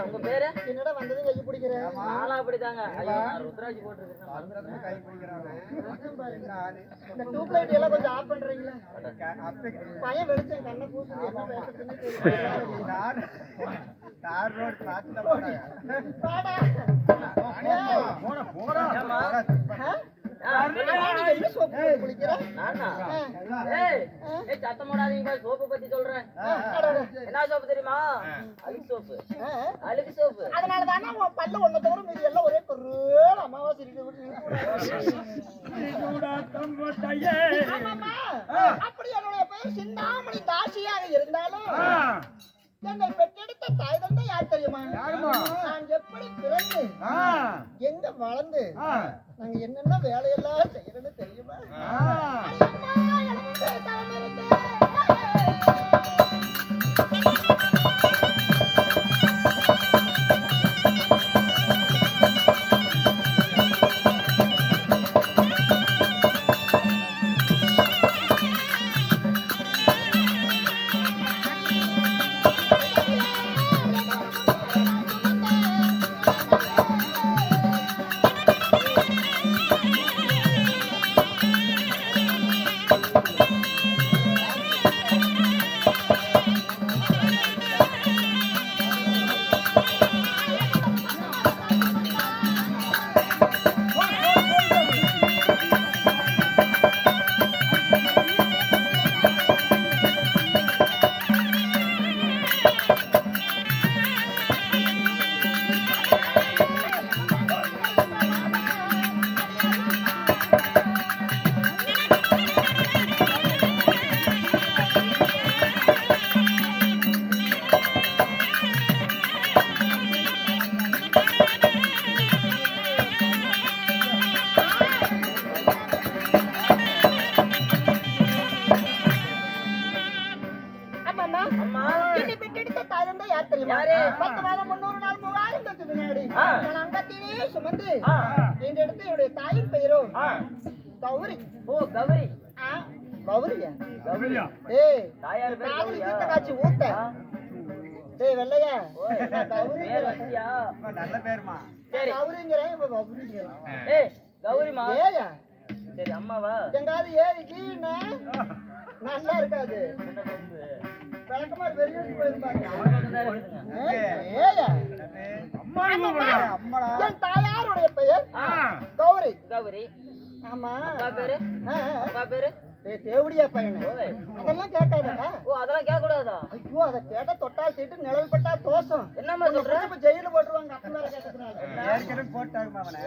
உங்க பேரு என்னடா வந்தது கை பிடிக்கிறேன் நாளா அப்படிதாங்க ருத்ராஜி போட்டுருக்கேன் கை பிடிக்கிறாங்க இந்த டியூப் லைட் எல்லாம் கொஞ்சம் ஆஃப் பண்றீங்களா பையன் வெளிச்சம் கண்ணை பூசுது என்ன பேசுறதுன்னு தெரியல தார் ரோட் பாத்துட்டா போடா போடா என்ன சோப்பு குளிக்கிற நானா சத்தம் போடாதீங்க சோப்பு பத்தி சொல்றேன் என்ன சோப்பு தெரியுமா அழுக்கு சோப்பு அதனாலதானே உன் பல்ல ஒன்ன தவிர மீதி எல்லாம் ஒரே குரல் அமாவாசை அப்படி என்னுடைய பெயர் சிந்தாமணி தாசியாக இருந்தாலும் என்னை பெற்றெடுத்த தாய் தந்தை யார் தெரியுமா? நான் எப்படி பிறந்து எங்க வளர்ந்து நாங்க என்னென்ன வேலையெல்லாம் செய்யறேன்னு தெரியுமா? சுமந்து எடுத்து என்னுடைய தாயின் பெயரோ கௌரி. ஓ கௌரி. கௌரியா? கௌரியா? ஏய் தாயார் பேர் கௌரியா? காச்சி ஊத்த. ஏய் வெள்ளையா? கௌரி வச்சியா? நல்ல பேர்மா. சரி கௌரிங்கறேன் இப்ப கௌரிங்கறேன். ஏய் கௌரிமா. ஏயா? சரி அம்மாவா? எங்காவது ஏறி கீழே நல்லா இருக்காது. பழக்கமா வெறியோடி போயிருப்பாங்க. ஏயா? என் தாயாருடைய பெயர் கௌரி. கௌரி. ஆமா. அப்பா பேரு? அப்பா பேரு? தேவடியா பையன். அதெல்லாம் கேட்காதா? ஓ அதெல்லாம் கேட்க கூடாதா? ஐயோ அத கேட்ட தொட்டால் சீட்டு நிழல் பட்டா தோஷம். என்னம்மா சொல்ற? இப்ப ஜெயில போட்டுருவாங்க அப்ப வேற கேட்டதுனால. ஏற்கனவே போட்டாங்க அவனை.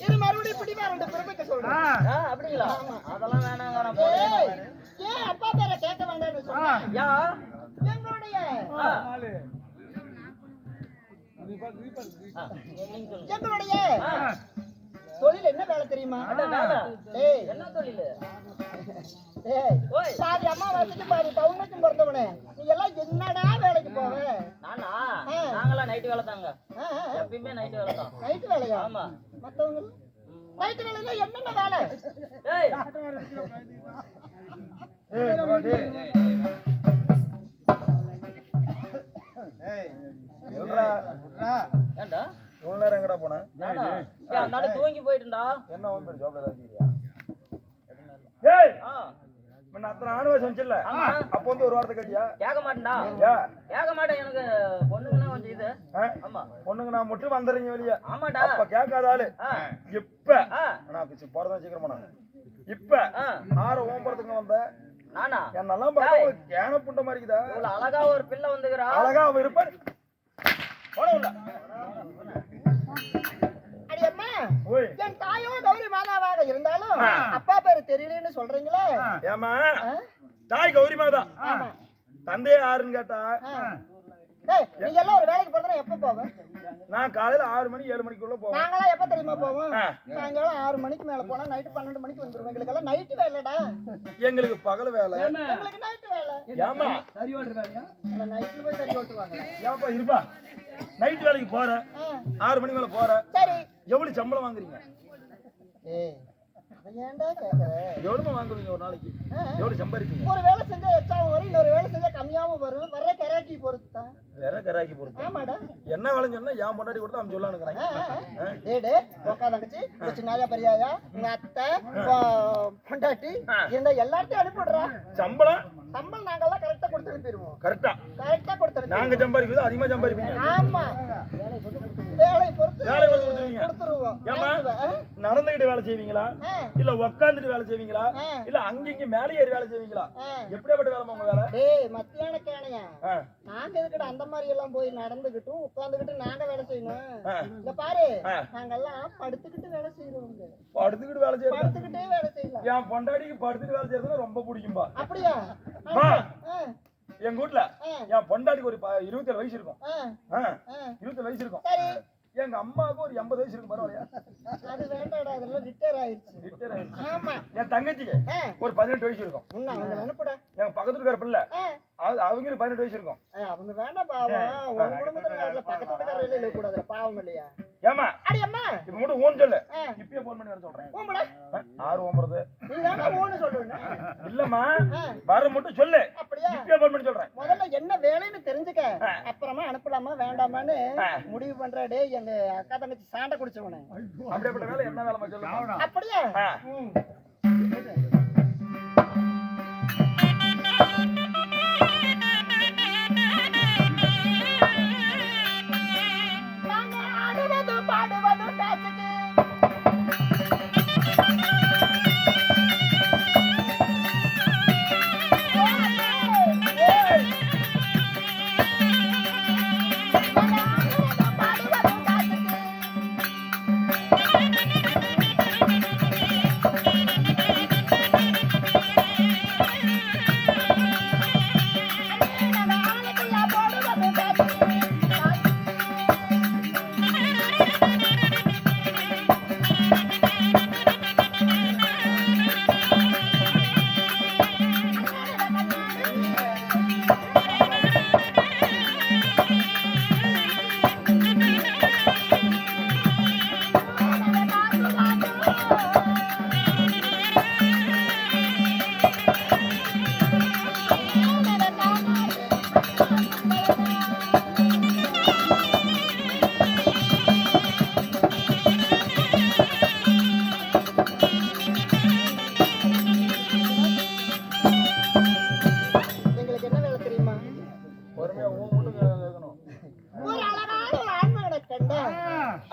இது மறுபடியும் பிடிமா ரெண்டு பெருமைக்கு சொல்றேன். அப்படிங்களா? அதெல்லாம் வேணாங்க நான் போறேன். ஏன் அப்பா பேரை கேட்க வேண்டாம்னு சொன்னா? யா எங்களுடைய எங்களுடைய தொழில் என்ன வேலை தெரியுமா? என்ன தொழில்? பாதி அம்மாவாசைக்கு பாதி பவுனுக்கும் பிறந்தவனே நீ எல்லாம் என்னடா வேலைக்கு போவ? நானா? நாங்களாம் நைட்டு வேலை தாங்க. எப்பயுமே நைட்டு வேலை தான். நைட்டு வேலையா? ஆமா. மத்தவங்க நைட்டு வேலையில என்னென்ன வேலை? ஏய் ஏண்டா இவ்வளவு நேரம் எங்கடா போன? அந்த தூங்கி போயிட்டுடா. என்ன வந்து ஜாப்ல இருக்கீங்க? ஏய் நான் அத்தனை ஆணுவே சொன்னல. அப்ப வந்து ஒரு வாரத்தை கட்டியா? கேட்க மாட்டேன்டா. கேட்க மாட்டேன். எனக்கு பொண்ணுங்கன்னா கொஞ்சம் இது. ஆமா பொண்ணுங்க நான் மட்டும் வந்துறீங்க வெளிய. ஆமாடா. அப்ப கேட்காத ஆளு. இப்ப நான் போறதா சீக்கிரமா நான். இப்ப 6 ஓம்பறதுக்கு வந்த நானா? என்னெல்லாம் பார்த்தா கேன புண்ட மாதிரி இருக்குதா? இவ்வளவு அழகா ஒரு பிள்ளை வந்துக்கிறா. அழகா அவ இருப்பார். போட உள்ள. அடியம்மா என் தாயோ கௌரி மாதாவாக இருந்தாலும் அப்பா பேரு தெரியலன்னு சொல்றீங்களே? ஏமா தாய் கௌரி மாதா. தந்தை யாருன்னு கேட்டா நீங்க எல்லாம் ஒரு வேலைக்கு போறதுனா எப்ப போவேன்? நான் காலையில 6 மணி 7 மணிக்குள்ள போவேன். நாங்களாம் எப்ப தெரியுமா போவோம்? சாயங்காலம் 6 மணிக்கு மேல போனா நைட் 12 மணிக்கு வந்துருவோம். எங்களுக்கு எல்லாம் நைட் வேலைடா. எங்களுக்கு பகல் வேலை. எங்களுக்கு நைட் வேலை. ஏமா சரி ஓட்டுற வேலையா? நைட்ல போய் சரி ஓட்டுவாங்க. ஏப்பா இருப்பா. நைட் வேலைக்கு போற 6 மணி மேல போற. சரி எவ்வளவு சம்பளம் வாங்குறீங்க? ஏய் அதை ஏன்டா கேக்குற? எவ்வளவு வாங்குவீங்க ஒரு நாளைக்கு? எவ்வளவு சம்பாதிப்பீங்க? ஒரு வேலை செஞ்சா எச்சாவும் வரும், இன்னொரு வேலை செஞ்சா கம்மியாவும் வரும். வர்ற கராக்கி பொறுத்து தான். வேற கராக்கி பொறுத்து. ஆமாடா. என்ன வேலை சொன்னா ஏன் பொண்டாட்டி கொடுத்தா அவன் சொல்லானுங்கிறாங்க. டேடே உக்கா தங்கச்சி சின்னாயா பெரியாயா உங்க அத்தை பொண்டாட்டி இந்த எல்லாத்தையும் அனுப்பிடுறா. சம்பளம் நாங்கெல்லாம் கரெக்டா கொடுத்து அனுப்பிடுவோம். கரெக்டா கொடுத்து நாங்க சம்பாதிக்கிறது அதிகமா சம்பாதிப்பீங்க. ஆமா வேலை பொறுத்து கொடுத்துருவோம். ஏமா நடந்துகிட்டு வேலை செய்வீங்களா இல்ல உக்காந்துட்டு வேலை செய்வீங்களா இல்ல அங்கிங்க மேலே ஏறி வேலை செய்வீங்களா? எப்படியாப்பட்ட வேலை உங்க வேலை? டேய் மத்தியான கேணையா நாங்க எதுக்கிட்ட அந்த மாதிரி எல்லாம் போய் நடந்துகிட்டும் உட்கார்ந்துகிட்டு நாங்க வேலை செய்யணும். இந்த பாரு நாங்கெல்லாம் படுத்துக்கிட்டு வேலை செய்யறோம். படுத்துக்கிட்டு வேலை செய்யறோம். படுத்துக்கிட்டே வேலை செய்யலாம். என் பொண்டாட்டிக்கு படுத்துட்டு வேலை செய்யறது ரொம்ப பிடிக்கும்பா. அப்படியா? எங்க வீட்டுல என் பொண்டாட்டிக்கு ஒரு 27 வயசு இருக்கும். 27 வயசு இருக்கும். எங்க அம்மாவுக்கு ஒரு 80 வயசு இருக்கு. பரவாயில்லையா? அது வேண்டாடா, அதெல்லாம் ரிட்டையர் ஆயிடுச்சு. ஆமா. என் தங்கச்சிக்கு ஒரு 18 வயசு இருக்கும். அவங்க அனுப்புடா. எங்க பக்கத்துல இருக்கிற பிள்ளை அவங்களுக்கு 18 வயசு இருக்கும். அவங்க வேண்டாம் பாவம். உங்க குடும்பத்துல பக்கத்து வீட்டுக்காரர் இல்ல கூடாது பாவம் இல்லையா? ஏமா அடி அம்மா இப்ப மட்டும் ஓன் சொல்லு. இப்பயே போன் பண்ணி வர சொல்றேன். ஓம்படா 6 ஓம்பறது. நீ தான் ஓன்னு சொல்லுங்க. இல்லம்மா வர மட்டும் சொல்லு. அப்படியே இப்பயே போன் பண்ணி சொல்றேன். முதல்ல என்ன வேலைன்னு தெரிஞ்சுக்க, அப்புறமா அனுப்பலாமா வேண்டாமான்னு முடிவு பண்ற. டேய் எங்க அக்கா தங்கச்சி சாண்டை குடிச்சவனே அப்படிப்பட்ட வேலை என்ன வேலை சொல்லு. அப்படியே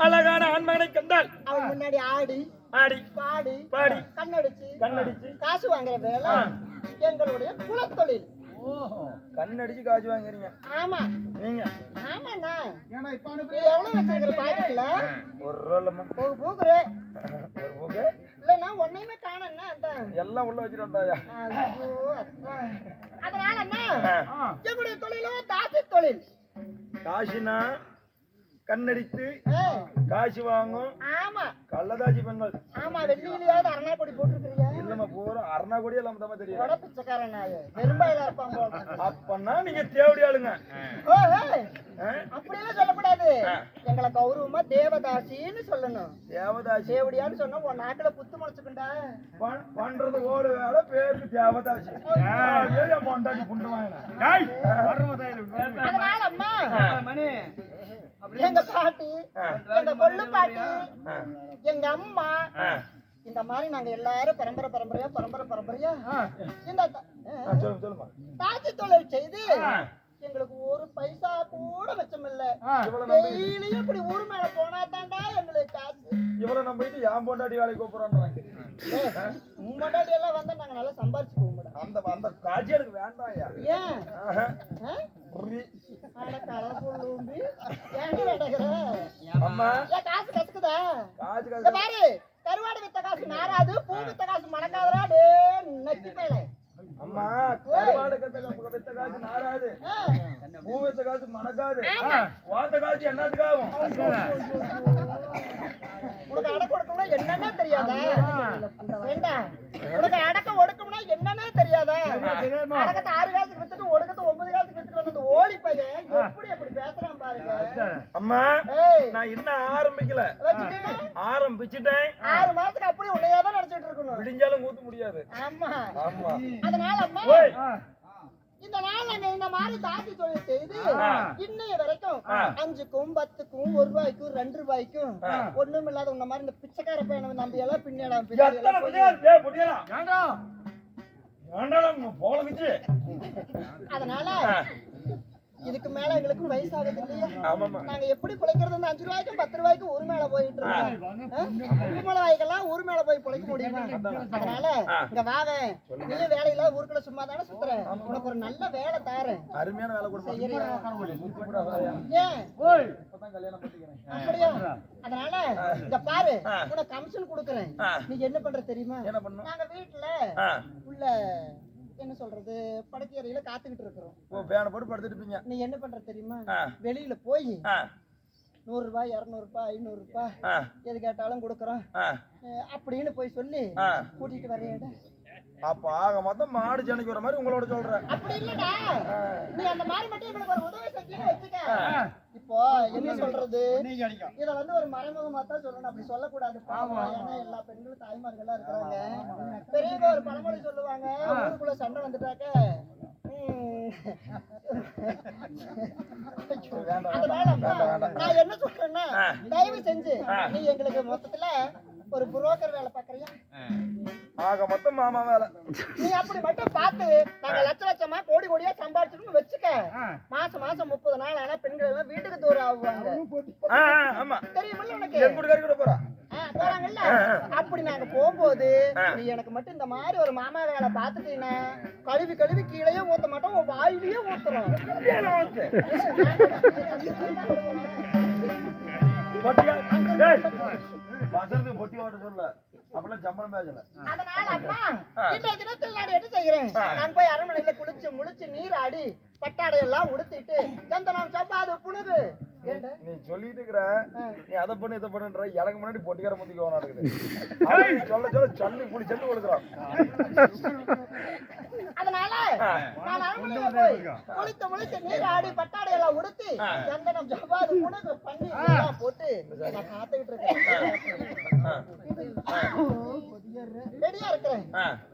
அழகான ஆண்மகனை கண்டால் அவன் முன்னாடி ஆடி ஆடி பாடி பாடி கண்ணடிச்சு காசு வாங்குற வேலை எங்களுடைய குலத்தொழில். கண்ணடிச்சு காசு வாங்குறீங்க? ஆமா நீங்க ஆமாண்ணா. எவ்வளவு வச்சிருக்கிற பாக்கெட்ல? ஒரு ரோலமா ஒரு பூக்குறே ஒரு பூக்கு இல்லன்னா ஒன்னையுமே காணோம்னா அதான் எல்லாம் உள்ள வச்சிருந்தாயா? அதனால என்ன எங்களுடைய தொழிலோ தாசி தொழில். காசினா கண்ணடித்து காசு வாங்கும். ஆமா கள்ளதாசி பெண்கள். ஆமா வெள்ளியிலேயாவது அரணா கொடி போட்டுருக்கிறியா? இல்லம்மா பூரா அரணா கொடி எல்லாம் தான் தெரியும். கொடை பிச்சைக்காரன் வெறும்பாயில இருப்பாங்க. அப்பன்னா நீங்க தேவடி ஆளுங்க. அப்படியெல்லாம் சொல்லக்கூடாது. எங்களை கௌரவமா தேவதாசின்னு சொல்லணும். தேவதாசி தேவடியான்னு சொன்னா உன் நாட்டுல புத்து முளைச்சுக்குண்டா. பண்றது ஓடு வேலை பேருக்கு தேவதாசி. பொண்டாட்டி புண்டுவாங்க. அதனால அம்மா எங்க பாட்டி எங்க கொள்ளு பாட்டி எங்க அம்மா இந்த மாதிரி நாங்க எல்லாரும் பரம்பரையா இந்த தாசி தொழில் செய்து எங்களுக்கு ஒரு பைசா கூட மிச்சம் இல்ல. டெய்லியும் இப்படி ஊர் மேல போனா தாண்டா எங்களுக்கு காசு. இவ்வளவு நம்பிட்டு என் பொண்டாட்டி வேலைக்கு கூப்பிடுறாங்க. உன் பொண்டாட்டி எல்லாம் வந்தா நாங்க நல்லா சம்பாரிச்சு போக முடியும். அந்த காட்சி எனக்கு வேண்டாம்யா. ஏன் காசு கசுக்குதா? பாரு கருவாடு வித்த காசு நாராது, பூ வித்த காசு மணக்காதரா. நெத்தி மேல அம்மா கருவாடு வித்த காசு நாராது, பூ வித்த காசு மணக்காது, வாத்த காசு என்னத்துக்காகும்? உனக்கு அடக்க ஒடுக்கம்னா என்னன்னே தெரியாதா? வேண்டாம் உனக்கு அடக்க ஒடுக்கம்னா என்னன்னே தெரியாதா? அடக்கத்தை 6 காசுக்கு வித்துட்டு ஒடுக்கத்தை 9 காலத்துக்கு எடுத்துட்டு வந்த அந்த ஓடி பையன் எப்படி அப்படி பேசுறான் பாருங்க. அம்மா ஏய், நான் இன்னும் ஆரம்பிக்கல, வச்சுட்டீங்க? ஆரம்பிச்சுட்டேன். 6 மாசத்துக்கு அப்படியே உன்னையாதான் நினைச்சிட்டு இருக்கணும். விடிஞ்சாலும் ஊத்த முடியாது. ஆமா, ஆமா. அதனால அம்மா ஓய். இந்த நாள் நாங்க இந்த மாதிரி தாண்டி தொழில் செய்து இன்னைய வரைக்கும் 5க்கும் 10க்கும் 1 ரூபாய்க்கும் 2 ரூபாய்க்கும் ஒண்ணும் இல்லாத உன்ன மாதிரி இந்த பிச்சைக்கார பையனை நம்பி எல்லாம் பின்னாடாம் எத்தனை புடியாது? டேய் புடியடா. ஏன்டா போலங்குச்சு? அதனால இதுக்கு மேல எங்களுக்கு வயசாகுது இல்லையா? ஆமாமா. நாங்க எப்படி பிழைக்கிறது? இந்த 5 ரூபாய்க்கும் 10 ரூபாய்க்கும் ஊர் மேல போயிட்டு இருக்கோம். உருமலை வாய்க்கெல்லாம் ஊர் மேல போய் பிழைக்க முடியுமா? அதனால இங்க வாவே, நீயும் வேலையில ஊருக்குள்ள சும்மா தானே சுத்துற, உனக்கு ஒரு நல்ல வேலை தாரேன். அருமையான வேலை கொடுப்பா. ஏன் இப்பதான் கல்யாணம் பண்ணிக்கிறேன். அப்படியா? அதனால இங்க பாரு, உனக்கு கமிஷன் கொடுக்கறேன். நீ என்ன பண்ற தெரியுமா? என்ன பண்ணும்? நாங்க வீட்டுல உள்ள என்ன சொல்றது படுக்கையறையில காத்துக்கிட்டு இருக்கிறோம். ஓ, பேன போட்டு படுத்துட்டு இருப்பீங்க. நீ என்ன பண்ற தெரியுமா? வெளியில போய் 100 ரூபாய் 200 ரூபாய் 500 ரூபாய் எது கேட்டாலும் கொடுக்கறோம் அப்படின்னு போய் சொல்லி கூட்டிட்டு வரையடா. அப்ப ஆக மொத்தம் மாடு ஜனைக்கு வர மாதிரி உங்களோட சொல்றேன். அப்படி இல்லடா, நீ அந்த மாதிரி மட்டும் எங்களுக்கு ஒரு உதவி செஞ்சீன்னு வச்சுக்க. இப்போ என்ன சொல்றது, இத வந்து ஒரு மறைமுகமா தான் சொல்லணும், அப்படி சொல்லக்கூடாது. ஏன்னா எல்லா பெண்களும் தாய்மார்களா இருக்கிறாங்க. பெரியவங்க ஒரு பழமொழி சொல்லுவாங்க, ஊருக்குள்ள சண்டை வந்துட்டாக்க நான் என்ன சொல்றேன்னா, தயவு செஞ்சு நீ எங்களுக்கு மொத்தத்துல ஒரு புரோக்கர் வேலை பாக்குறியா? ஆக மொத்தம் மாமா வேலை. நீ அப்படி மட்டும் பார்த்து நாங்க லட்ச லட்சமா கோடி கோடியா சம்பாதிச்சிருக்கோம் வச்சுக்க. மாசம் 30 நாள் ஆனா பெண்கள் எல்லாம் வீட்டுக்கு தூரம் ஆகுவாங்க. ஆமா, தெரியுமில்ல உனக்கு? என் கூட கூட போறா போறாங்கல்ல. அப்படி நாங்க போகும்போது நீ எனக்கு மட்டும் இந்த மாதிரி ஒரு மாமா வேலை பார்த்துட்டீங்கன்னா கழுவி கழுவி கீழே ஊத்த மாட்டோம், உன் வாயிலேயே ஊத்துறோம். பொட்டி ஓட்ட சொல்ல அப்படிலாம் சம்பளம் பேசல. அதனால அப்பா இன்றைய தினத்தில் நான் என்ன செய்கிறேன், நான் போய் அரண்மனையில குளிச்சு முழிச்சு நீராடி பட்டாடை எல்லாம் உடுத்திட்டு சந்தனம் சம்பாது புனுது. நீ சொல்லிட்டு இருக்கிற, நீ அதை பண்ணு இதை பண்ணுன்ற, எனக்கு முன்னாடி பொட்டிக்கார முந்திக்கு நடக்குது. சொல்ல சொல்ல சல்லி புடி சல்லி கொடுக்குறான். அதனால நான் அரண்மனையில போய் குளித்து முழிச்சு நீராடி பட்டாடை எல்லாம் உடுத்தி சந்தனம் சம்பாது புனுது பண்ணி எல்லாம் போட்டு நான் காத்துக்கிட்டு இருக்கேன். ரெடியா இருக்கிறேன்.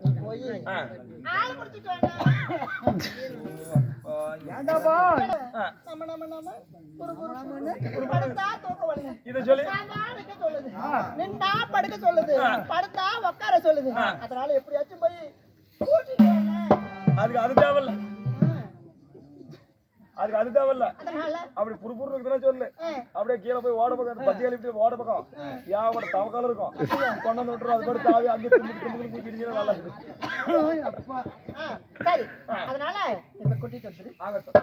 நீ போய் ஆள் முடிச்சுட்டு நின்றா படுக்க சொல்லுது, படுத்தா உட்கார சொல்லுது. அதனால எப்படியாச்சும் போய் அதுக்கு அது தேவையில்ல, அதுக்கு அது தேவையில்ல. அப்படி புறுப்புறு இருக்குதுன்னா சொல்லு, அப்படியே கீழே போய் ஓட பக்கம் பத்தி கழிப்பிட்டு ஓட பக்கம் யாவோட தவக்கால இருக்கும் கொண்டு வந்து விட்டுரும். அது கூட தாவி அங்கே திரும்பி நல்லா இருக்கு. சரி, அதனால கூட்டிட்டு வந்துரு. ஆகட்டும்.